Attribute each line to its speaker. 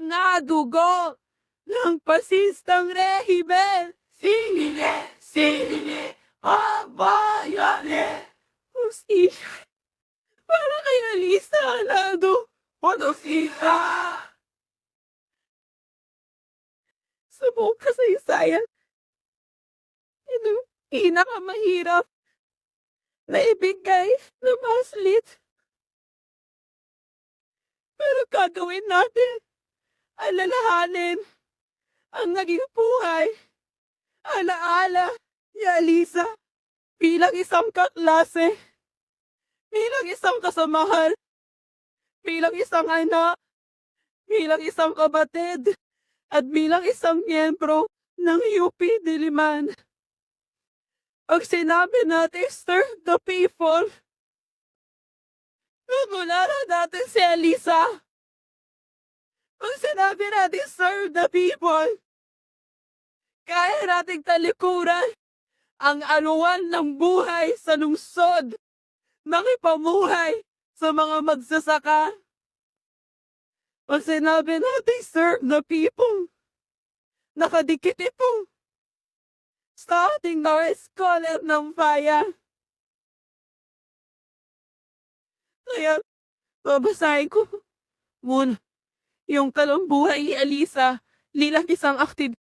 Speaker 1: mga dugo ng pasistang rehimen. Sine, ang bayani. Hustisya para kay Alisa Alado. Hustisya sa buong kasaysayan. Ito yung pinakamahirap na ibigay na maslit. Pero gagawin natin, alalahanin ang naging buhay, alaala ni Alisa bilang isang kaklase, bilang isang kasamahan, bilang isang anak, bilang isang kapatid, at bilang isang miyembro ng UP Diliman. Pag sinabi natin serve the people, nagulala natin si Alisa. Pag sinabi natin serve the people, kaya nating talikuran ang anuwan ng buhay sa lungsod, makipamuhay sa mga magsasaka. Pag sinabi natin serve the people, nakadikit ito sa ating Norris Scholar ng bayan. Kaya babasahin ko muna yung talambuhay ni Alisa bilang isang active